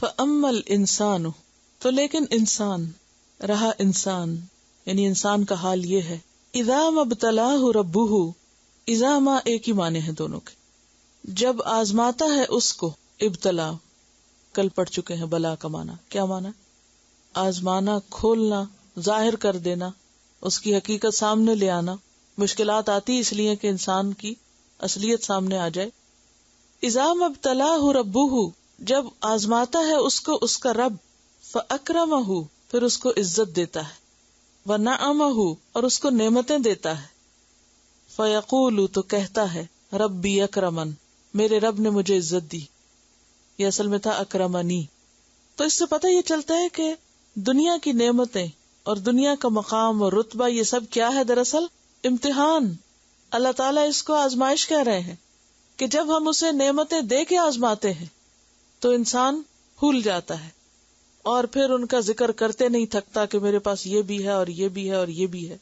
فَأَمَّا الْإِنسَانُ، تو لیکن انسان رہا، انسان یعنی انسان کا حال یہ ہے، اِذَا مَبْتَلَاهُ رَبُّهُ، اذا ما ایک ہی معنی ہے دونوں کے، جب آزماتا ہے اس کو، ابتلا کل پڑھ چکے ہیں، بلا کا معنی کیا معنی؟ آزمانا، کھولنا، ظاہر کر دینا، اس کی حقیقت سامنے لے آنا۔ مشکلات آتی اس لیے کہ انسان کی اصلیت سامنے آ جائے۔ اذا مبتلاہ ربہ، جب آزماتا ہے اس کو اس کا رب، فاکرمہ، پھر اس کو عزت دیتا ہے، ونعمہ، اور اس کو نعمتیں دیتا ہے، فیقول، تو کہتا ہے، ربی اکرمن، میرے رب نے مجھے عزت دی۔ یہ اصل میں تھا اکرمنی۔ تو اس سے پتہ یہ چلتا ہے کہ دنیا کی نعمتیں اور دنیا کا مقام اور رتبہ یہ سب کیا ہے؟ دراصل امتحان۔ اللہ تعالیٰ اس کو آزمائش کہہ رہے ہیں کہ جب ہم اسے نعمتیں دے کے آزماتے ہیں تو انسان بھول جاتا ہے اور پھر ان کا ذکر کرتے نہیں تھکتا کہ میرے پاس یہ بھی ہے اور یہ بھی ہے اور یہ بھی ہے۔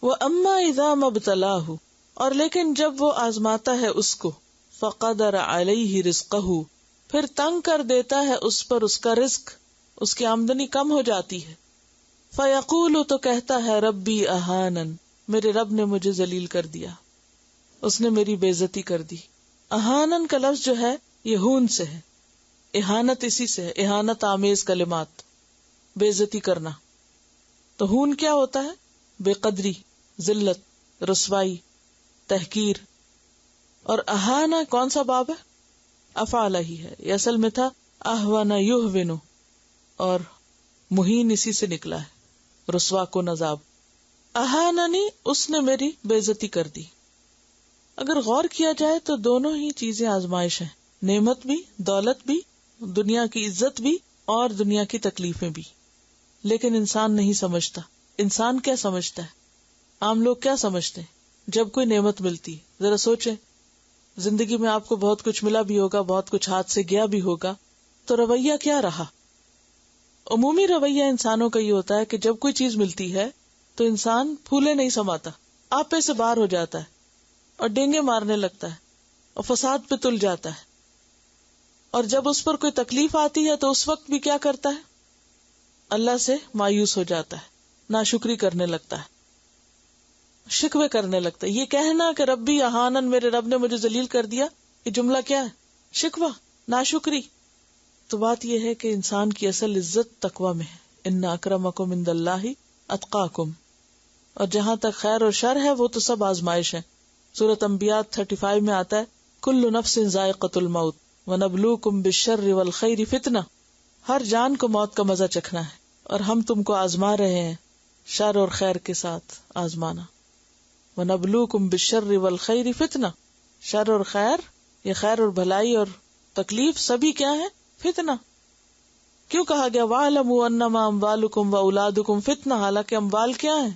وَأَمَّا إِذَا مَبْتَلَاهُ، اور لیکن جب وہ آزماتا ہے اس کو، فَقَدَرَ عَلَيْهِ رِزْقَهُ، پھر تنگ کر دیتا ہے اس پر اس کا رزق، اس کی آمدنی کم ہو جاتی ہے، فَيَقُولُ، تو کہتا ہے، ربی اہانن، میرے رب نے مجھے ذلیل کر دیا، اس نے میری بے عزتی کر دی۔ اہانن کا لفظ جو ہے یہ ہون سے ہے، اہانت اسی سے ہے، اہانت آمیز کلمات، بے عزتی کرنا۔ تو ہون کیا ہوتا ہے؟ بے قدری، ذلت، رسوائی، تحقیر۔ اور اہانہ کون سا باب ہے؟ افعال ہی ہے، یہ اصل میں تھا اہون یہون، اور مہین اسی سے نکلا ہے، رسوا کو نذاب۔ اہاننی، اس نے میری بے عزتی کر دی۔ اگر غور کیا جائے تو دونوں ہی چیزیں آزمائش ہیں، نعمت بھی، دولت بھی، دنیا کی عزت بھی اور دنیا کی تکلیفیں بھی۔ لیکن انسان نہیں سمجھتا۔ انسان کیا سمجھتا ہے؟ عام لوگ کیا سمجھتے ہیں جب کوئی نعمت ملتی؟ ذرا سوچیں، زندگی میں آپ کو بہت کچھ ملا بھی ہوگا، بہت کچھ ہاتھ سے گیا بھی ہوگا، تو رویہ کیا رہا؟ عمومی رویہ انسانوں کا یہ ہوتا ہے کہ جب کوئی چیز ملتی ہے تو انسان پھولے نہیں سماتا، آپے سے باہر ہو جاتا ہے اور ڈینگے مارنے لگتا ہے اور فساد پہ تل جاتا ہے، اور جب اس پر کوئی تکلیف آتی ہے تو اس وقت بھی کیا کرتا ہے؟ اللہ سے مایوس ہو جاتا ہے، ناشکری کرنے لگتا ہے، شکوے کرنے لگتا ہے۔ یہ کہنا کہ ربی اہانن، میرے رب نے مجھے ذلیل کر دیا، یہ جملہ کیا ہے؟ شکوہ، ناشکری۔ تو بات یہ ہے کہ انسان کی اصل عزت تقوی میں ہے، ان اکرمکم عند اللہ اتقاکم۔ اور جہاں تک خیر اور شر ہے وہ تو سب آزمائش ہے۔ سورۃ انبیاء 35 میں آتا ہے، کل نفس ذائقۃ الموت ونبلوکم بالشر والخیر فتنہ، ہر جان کو موت کا مزہ چکھنا ہے اور ہم تم کو آزما رہے ہیں، شر اور خیر کے ساتھ آزمانا۔ وَنَبْلُوكُمْ بِالشَّرِّ وَالْخَيْرِ فِتْنَةً، شر اور خیر، یہ خیر اور بھلائی اور تکلیف سبھی کیا ہے؟ فتنہ۔ کیوں کہا گیا وَاعْلَمُوا أَنَّمَا أَمْوَالُكُمْ وَأَوْلَادُكُمْ فِتْنَةٌ؟ حالانکہ اموال کیا ہے؟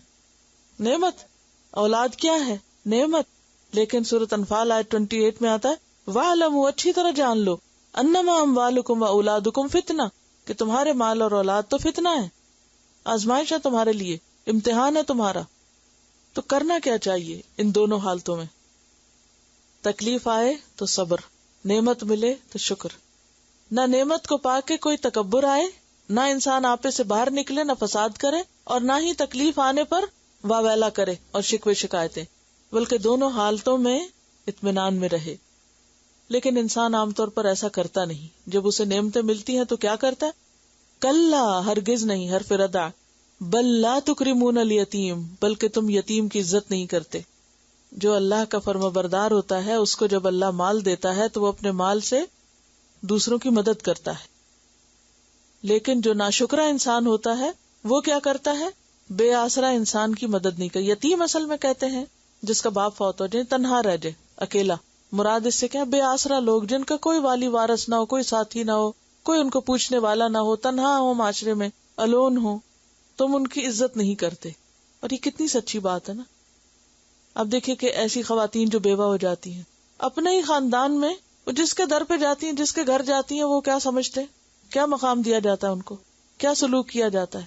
نعمت۔ اولاد کیا ہے؟ نعمت۔ لیکن سورۃ انفال آیت 28 میں آتا ہے وَاعْلَمُوا، اچھی طرح جان لو، أَنَّمَا أَمْوَالُكُمْ وَأَوْلَادُكُمْ فِتْنَةٌ، کہ تمہارے مال اور اولاد تو فتنہ ہے، آزمائش ہے تمہارے لیے، امتحان ہے تمہارا۔ تو کرنا کیا چاہیے ان دونوں حالتوں میں؟ تکلیف آئے تو صبر، نعمت ملے تو شکر۔ نہ نعمت کو پا کے کوئی تکبر آئے، نہ انسان آپے سے باہر نکلے، نہ فساد کرے، اور نہ ہی تکلیف آنے پر واویلا کرے اور شکوے شکایتیں، بلکہ دونوں حالتوں میں اطمینان میں رہے۔ لیکن انسان عام طور پر ایسا کرتا نہیں۔ جب اسے نعمتیں ملتی ہیں تو کیا کرتا ہے؟ کلا، ہرگز نہیں، حرف ردع، بل لا تکرمون الیتیم، بلکہ تم یتیم کی عزت نہیں کرتے۔ جو اللہ کا فرمانبردار ہوتا ہے اس کو جب اللہ مال دیتا ہے تو وہ اپنے مال سے دوسروں کی مدد کرتا ہے، لیکن جو ناشکرا انسان ہوتا ہے وہ کیا کرتا ہے؟ بے آسرا انسان کی مدد نہیں کرتا۔ یتیم اصل میں کہتے ہیں جس کا باپ فوت ہو جائے، تنہا رہ جائے، اکیلا۔ مراد اس سے کیا؟ بے آسرا لوگ جن کا کوئی والی وارث نہ ہو، کوئی ساتھی نہ ہو، کوئی ان کو پوچھنے والا نہ ہو، تنہا ہو معاشرے میں، الون ہو، تم ان کی عزت نہیں کرتے۔ اور یہ کتنی سچی بات ہے نا۔ اب دیکھیں کہ ایسی خواتین جو بیوہ ہو جاتی ہیں، اپنے ہی خاندان میں وہ جس کے در پہ جاتی ہیں، جس کے گھر جاتی ہیں، وہ کیا سمجھتے ہیں؟ کیا مقام دیا جاتا ہے ان کو؟ کیا سلوک کیا جاتا ہے؟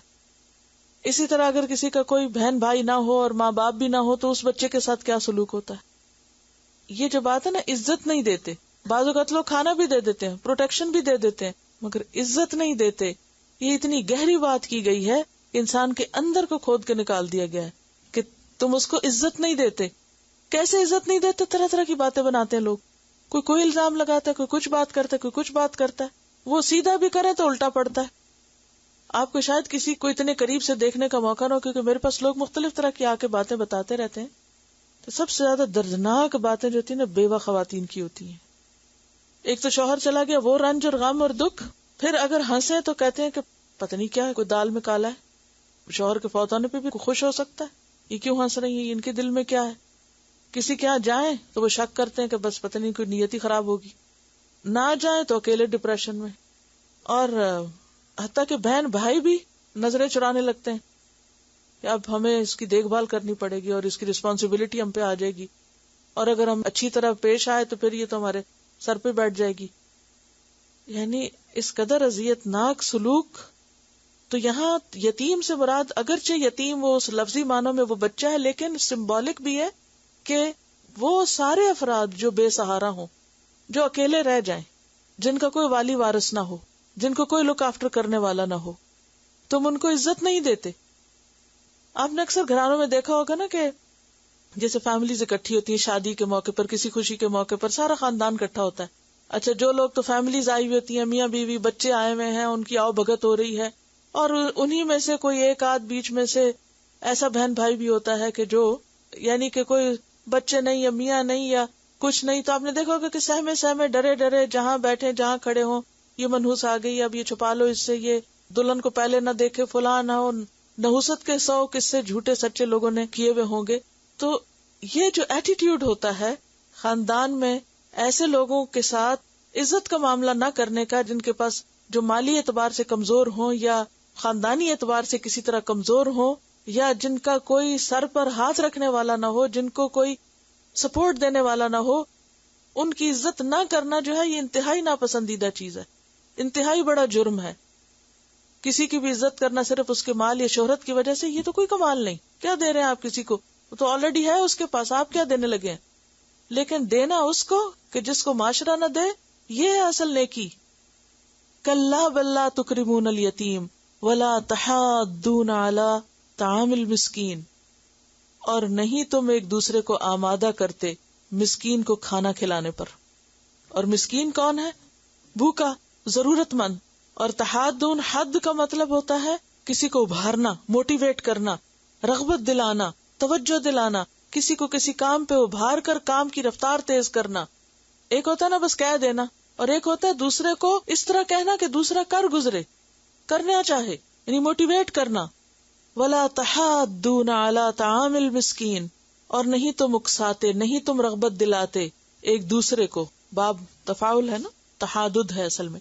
اسی طرح اگر کسی کا کوئی بہن بھائی نہ ہو اور ماں باپ بھی نہ ہو تو اس بچے کے ساتھ کیا سلوک ہوتا ہے؟ یہ جو بات ہے نا، عزت نہیں دیتے۔ بعض اوقات لوگ کھانا بھی دے دیتے ہیں، پروٹیکشن بھی دے دیتے ہیں، مگر عزت نہیں دیتے. یہ اتنی گہری بات کی گئی ہے کہ انسان کے اندر کو کھود کے نکال دیا گیا ہے کہ تم اس کو عزت نہیں دیتے. کیسے عزت نہیں دیتے؟ طرح طرح کی باتیں بناتے ہیں لوگ. کوئی الزام لگاتا ہے, کوئی کچھ بات کرتا ہے, کوئی کچھ بات کرتا ہے. وہ سیدھا بھی کرے تو الٹا پڑتا ہے. آپ کو شاید کسی کو اتنے قریب سے دیکھنے کا موقع نہ ہو, کیونکہ میرے پاس لوگ مختلف طرح کی آ کے باتیں بتاتے رہتے ہیں. تو سب سے زیادہ دردناک باتیں جو ہوتی ہیں نا بیوہ خواتین کی ہوتی ہیں. ایک تو شوہر چلا گیا, وہ رنج اور غم اور دکھ. پھر اگر ہنسے تو کہتے ہیں کہ پتہ نہیں کیا ہے, کوئی دال میں کالا ہے. شوہر کے فوت ہونے پہ بھی خوش ہو سکتا ہے, یہ کیوں ہنس رہی ہیں, ان کے دل میں کیا ہے. کسی کے یہاں جائیں تو وہ شک کرتے ہیں کہ بس پتہ نہیں کوئی نیت ہی خراب ہوگی. نہ جائیں تو اکیلے ڈپریشن میں. اور حتیٰ کہ بہن بھائی بھی نظریں چرانے لگتے ہیں کہ اب ہمیں اس کی دیکھ بھال کرنی پڑے گی اور اس کی رسپانسبلٹی ہم پہ آ جائے گی, اور اگر ہم اچھی طرح پیش آئے تو پھر یہ تو ہمارے سر پہ بیٹھ جائے گی. یعنی اس قدر اذیت ناک سلوک. تو یہاں یتیم سے مراد اگرچہ یتیم وہ اس لفظی معنوں میں وہ بچہ ہے, لیکن سمبولک بھی ہے کہ وہ سارے افراد جو بے سہارا ہوں, جو اکیلے رہ جائیں, جن کا کوئی والی وارث نہ ہو, جن کو کوئی لک آفٹر کرنے والا نہ ہو, تم ان کو عزت نہیں دیتے. آپ نے اکثر گھرانوں میں دیکھا ہوگا نا کہ جیسے فیملیز اکٹھی ہوتی ہیں شادی کے موقع پر, کسی خوشی کے موقع پر سارا خاندان اکٹھا ہوتا ہے. اچھا, جو لوگ تو فیملیز آئی ہوئی ہوتی ہیں, میاں بیوی بچے آئے ہوئے ہیں, ان کی آؤ بھگت ہو رہی ہے, اور انہی میں سے کوئی ایک آدھ بیچ میں سے ایسا بہن بھائی بھی ہوتا ہے کہ جو یعنی کہ کوئی بچے نہیں یا میاں نہیں یا کچھ نہیں, تو آپ نے دیکھا ہوگا کہ سہمے سہمے ڈرے ڈرے جہاں بیٹھے جہاں کھڑے ہوں, یہ منحوس آ گئی, اب یہ چھپا لو اس سے, یہ دلہن کو پہلے نہ دیکھے, فلاں نہ ہو. نحوست کے 100 قصے جھوٹے سچے لوگوں نے کیے ہوئے ہوں گے. تو یہ جو ایٹیٹیوڈ ہوتا ہے خاندان میں ایسے لوگوں کے ساتھ عزت کا معاملہ نہ کرنے کا, جن کے پاس جو مالی اعتبار سے کمزور ہوں یا خاندانی اعتبار سے کسی طرح کمزور ہوں, یا جن کا کوئی سر پر ہاتھ رکھنے والا نہ ہو, جن کو کوئی سپورٹ دینے والا نہ ہو, ان کی عزت نہ کرنا جو ہے یہ انتہائی ناپسندیدہ چیز ہے, انتہائی بڑا جرم ہے. کسی کی بھی عزت کرنا صرف اس کے مال یا شہرت کی وجہ سے, یہ تو کوئی کمال نہیں. کیا دے رہے ہیں آپ کسی کو, وہ تو آلریڈی ہے اس کے پاس, آپ کیا دینے لگے ہیں. لیکن دینا اس کو کہ جس کو معاشرہ نہ دے, یہ ہے اصل نیکی. کلا بل لا تکرمون الیتیم ولا تحاضون علی طعام المسکین, اور نہیں تم ایک دوسرے کو آمادہ کرتے مسکین کو کھانا کھلانے پر. اور مسکین کون ہے؟ بھوکا, ضرورت مند. اور تحاضون, حد کا مطلب ہوتا ہے کسی کو ابھارنا, موٹیویٹ کرنا, رغبت دلانا, توجہ دلانا, کسی کو کسی کام پہ ابھار کر کام کی رفتار تیز کرنا. ایک ہوتا ہے نا بس کہہ دینا, اور ایک ہوتا ہے دوسرے کو اس طرح کہنا کہ دوسرا کر گزرے, کرنا چاہے, یعنی موٹیویٹ کرنا. ولا تحاضون علی طعام المسکین, اور نہیں تم اکساتے, نہیں تم رغبت دلاتے ایک دوسرے کو. باب تفاعل ہے نا, تحادد ہے اصل میں.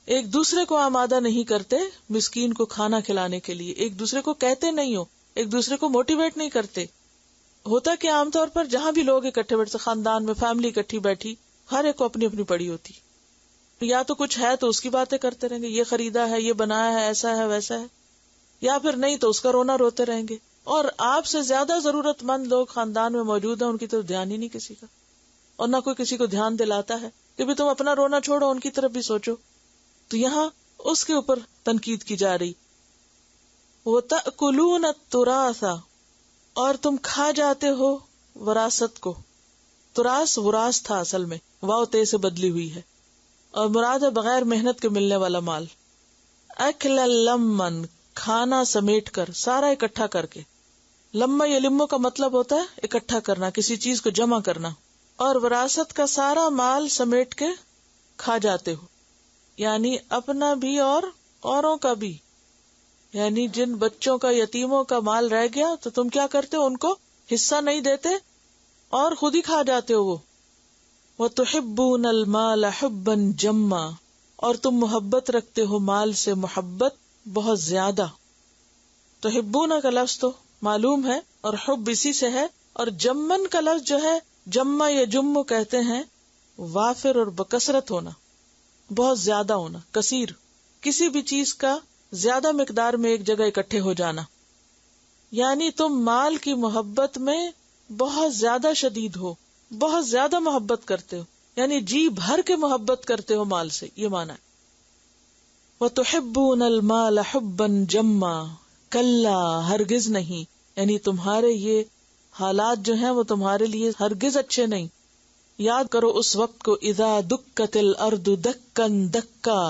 ایک دوسرے کو آمادہ نہیں کرتے مسکین کو کھانا کھلانے کے لیے, ایک دوسرے کو کہتے نہیں ہو, ایک دوسرے کو موٹیویٹ نہیں کرتے. ہوتا کہ عام طور پر جہاں بھی لوگ اکٹھے بیٹھتے, خاندان میں فیملی اکٹھی بیٹھی, ہر ایک کو اپنی اپنی پڑی ہوتی, یا تو کچھ ہے تو اس کی باتیں کرتے رہیں گے, یہ خریدا ہے, یہ بنایا ہے, ایسا ہے ویسا ہے, یا پھر نہیں تو اس کا رونا روتے رہیں گے. اور آپ سے زیادہ ضرورت مند لوگ خاندان میں موجود ہیں, ان کی طرف دھیان ہی نہیں کسی کا, اور نہ کوئی کسی کو دھیان دلاتا ہے کہ بھی تم اپنا رونا چھوڑو, ان کی طرف بھی سوچو. تو یہاں اس کے اوپر تنقید کی جا رہی. وَتَأْكُلُونَ التُّرَاثَ, اور تم کھا جاتے ہو وراثت کو. تراث وراث تھا اصل میں, واو تے سے بدلی ہوئی ہے, اور مراد ہے بغیر محنت کے ملنے والا مال. اکلا لمن, کھانا سمیٹ کر, سارا اکٹھا کر کے. لما یا لمو کا مطلب ہوتا ہے اکٹھا کرنا, کسی چیز کو جمع کرنا. اور وراثت کا سارا مال سمیٹ کے کھا جاتے ہو, یعنی اپنا بھی اور اوروں کا بھی. یعنی جن بچوں کا, یتیموں کا مال رہ گیا تو تم کیا کرتے ہو, ان کو حصہ نہیں دیتے اور خود ہی کھا جاتے ہو وہ. وَتُحِبُّونَ الْمَالَ حُبًّا جَمًّا, اور تم محبت رکھتے ہو مال سے محبت بہت زیادہ. تحبون کا لفظ تو معلوم ہے, اور حب اسی سے ہے. اور جمن کا لفظ جو ہے, جمع یا جمو کہتے ہیں, وافر اور بکثرت ہونا, بہت زیادہ ہونا, کثیر, کسی بھی چیز کا زیادہ مقدار میں ایک جگہ اکٹھے ہو جانا. یعنی تم مال کی محبت میں بہت زیادہ شدید ہو, بہت زیادہ محبت کرتے ہو, یعنی جی بھر کے محبت کرتے ہو مال سے, یہ مانا ہے. وَتُحِبُّونَ الْمَالَ حُبًّا جَمًّا کلا ہرگز نہیں، یعنی تمہارے یہ حالات جو ہیں وہ تمہارے لیے ہرگز اچھے نہیں. یاد کرو اس وقت کو اذا دکت الارض دکن دکا،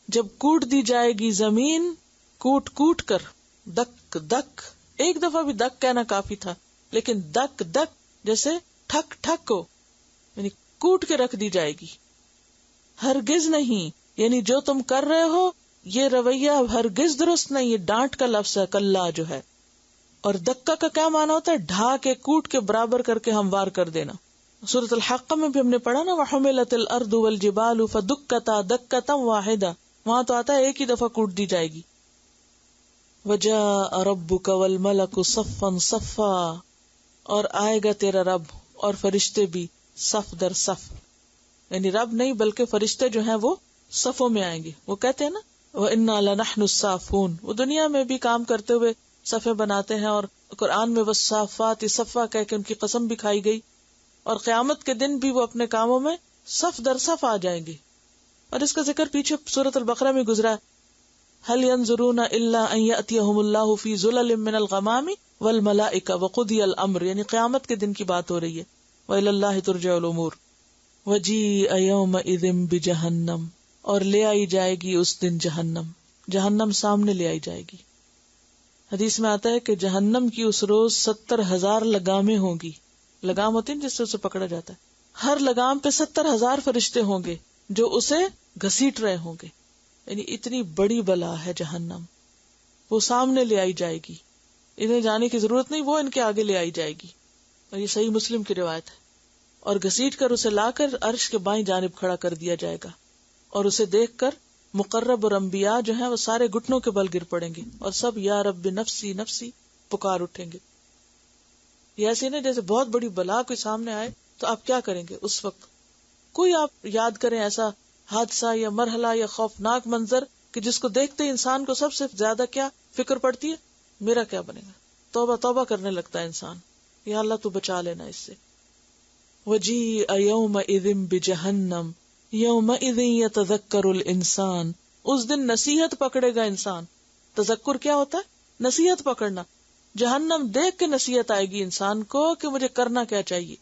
جب کوٹ دی جائے گی زمین کوٹ کوٹ کر. دک دک، ایک دفعہ بھی دک کہنا کافی تھا، لیکن دک دک جیسے ٹھک ٹھک ہو، یعنی کوٹ کے رکھ دی جائے گی. ہرگز نہیں، یعنی جو تم کر رہے ہو یہ رویہ ہرگز درست نہیں. یہ ڈانٹ کا لفظ ہے کلا جو ہے. اور دکا کا کیا معنی ہوتا ہے؟ ڈھا کے کوٹ کے برابر کر کے ہموار کر دینا. سورۃ الحق میں بھی ہم نے پڑھا نا وَحُمِلَتِ الْأَرْضُ وَالْجِبَالُ فَدُكَّتَا دَكَّةً وَاحِدَةً، وہاں تو آتا ہے ایک ہی دفعہ کوٹ دی جائے گی. وَجَاءَ رَبُّكَ وَالْمَلَكُ صَفًّا صَفًّا، اور آئے گا تیرا رب اور فرشتے بھی صف در صف. یعنی رب نہیں بلکہ فرشتے جو ہیں وہ صفوں میں آئیں گے. وہ کہتے ہیں نا وَإِنَّا لَنَحْنُ الصَّافُونَ، وہ دنیا میں بھی کام کرتے ہوئے صفیں بناتے ہیں، اور قرآن میں وَالصَّافَّاتِ صَفًّا کہہ کے ان کی قسم بھی کھائی گئی. اور قیامت کے دن بھی وہ اپنے کاموں میں صف در صف آ جائیں گے. اور اس کا ذکر پیچھے سورۃ البقرہ میں گزرا. هل ينظرون الا ان ياتيهم الله في ظلل من الغمام والملائكه وقضي الامر، یعنی قیامت کے دن کی بات ہو رہی ہے. والى الله ترجع الامور. وجيء يومئذ بجهنم، اور لے آئی جائے گی اس دن جہنم. جہنم سامنے لے آئی جائے گی. حدیث میں آتا ہے کہ جہنم کی اس روز 70,000 لگامیں ہوں گی. لگام ہوتی ہیں جس سے اسے پکڑا جاتا ہے. ہر لگام پہ 70,000 فرشتے ہوں گے جو اسے گھسیٹ رہے ہوں گے. یعنی اتنی بڑی بلا ہے جہنم. وہ سامنے لے آئی جائے گی، انہیں جانے کی ضرورت نہیں، وہ ان کے آگے لے آئی جائے گی. اور یہ صحیح مسلم کی روایت ہے. اور گھسیٹ کر اسے لا کر عرش کے بائیں جانب کھڑا کر دیا جائے گا. اور اسے دیکھ کر مقرب اور انبیاء جو ہیں وہ سارے گھٹنوں کے بل گر پڑیں گے اور سب یا رب نفسی نفسی پکار اٹھیں گے. یہ ایسے نا جیسے بہت بڑی بلا کوئی سامنے آئے تو آپ کیا کریں گے اس وقت. کوئی آپ یاد کریں ایسا حادثہ یا مرحلہ یا خوفناک منظر کہ جس کو دیکھتے انسان کو سب سے زیادہ کیا فکر پڑتی ہے؟ میرا کیا بنے گا. توبہ توبہ کرنے لگتا ہے انسان، یا اللہ تو بچا لینا اس سے. وَجِيءَ يَوْمَئِذٍ بِجَهَنَّمَ يَوْمَئِذٍ يَتَذَكَّرُ الْإِنسَانُ، اس دن نصیحت پکڑے گا انسان. تذکر کیا ہوتا ہے؟ نصیحت پکڑنا. جہنم دیکھ کے نصیحت آئے گی انسان کو کہ مجھے کرنا کیا چاہیے.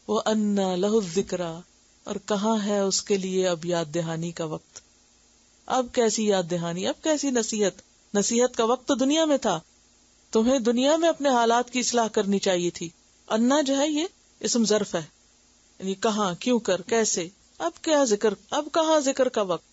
وَأَنَّى لَهُ الذِّكْرَى، اور کہاں ہے اس کے لیے اب یاد دہانی کا وقت. اب کیسی یاد دہانی، اب کیسی نصیحت. نصیحت کا وقت تو دنیا میں تھا. تمہیں دنیا میں اپنے حالات کی اصلاح کرنی چاہیے تھی. انا جو ہے یہ اسم ظرف ہے، یعنی کہاں، کیوں کر، کیسے. اب کیا ذکر، اب کہاں ذکر کا وقت.